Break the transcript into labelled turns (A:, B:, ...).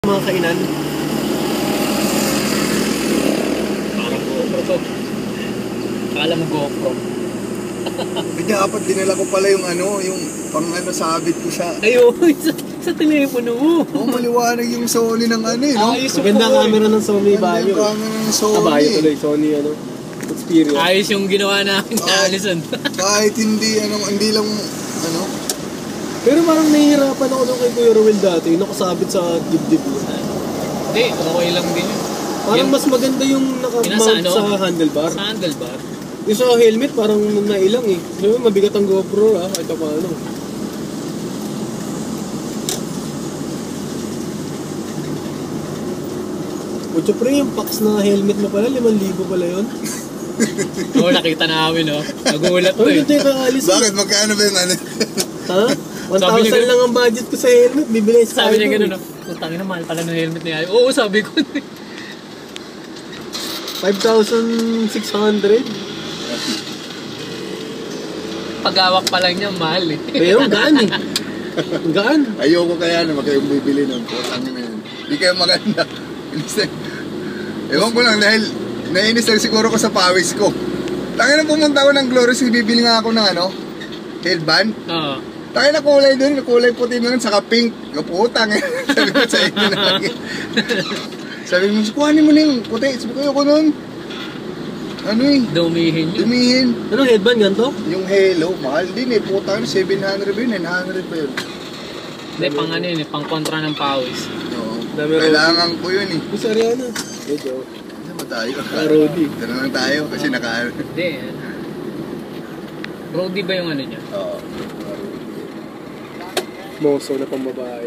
A: Mga kainan.
B: Parang GoPro to. Akala mo GoPro.
C: Hindi, dapat dinala ko pala yung yung pang sabit ko sa...
B: Ayun, sa telepono mo.
C: Oh, maliwanag yung Sony ng no?
B: Ayos yung
A: Maganda camera ng Sony Vaio.
C: Maganda camera ng Sony.
A: Vaio tuloy, Sony Xperia.
B: Ayos yung ginawa namin sa Allison.
C: Kahit hindi, hindi lang,
A: Pero parang nahihirapan ako doon kay Kuya Ruel dati, nakasabit sa dibdib niya.
B: Hindi, okay lang din yun.
A: Parang mas maganda yung nakamount sa handlebar.
B: Sa handlebar.
A: Yung sa helmet parang nailang eh. Sabi mo, mabigat ang GoPro kahit pa paano. Ocho pre, yung packs na helmet mo pala, 5,000 pala yun.
B: Oo, nakita namin nagulat to eh.
C: Bakit? Magkano ba yung
A: Ha? 1,000 lang ang budget ko sa helmet, bibili sa
B: Sabi niya gano'n, utangin na mahal pala ng helmet niya. Oo, sabi ko.
A: 5,600.
B: Pag-awak pa lang niya, mahal eh.
A: Pero gaan eh. Gaan.
C: Ayoko kaya na kayong bibili nun. Putangin na yun. Hindi kayo maganda. Ewan ko lang dahil nainis lang siguro ko sa pawis ko. Tangin na pumunta ako ng Glorious, bibili nga ako ng headband.
B: Oo.
C: Tangin na kulay dun, kulay puti nun, saka pink. Kaputang eh. Sabi ko sa inyo na lagi. Sabi mo, kuhanin mo na yung puti. Sabi ko, ayoko nun.
B: Dumihin yun.
C: Dumihin.
A: Anong headband ganito?
C: Yung Halo, mahal din eh. Putang 700 ba yun, 900 ba yun?
B: Hindi, pang yun eh, pang kontra ng pawis.
C: Oo. Kailangan ko yun eh.
A: Gusto Ariana. Medyo.
C: Ano ba tayo?
A: Rodi.
C: Dala lang tayo kasi
B: Hindi. Brody ba yung niya?
C: Oo.
A: Moso na pang babae.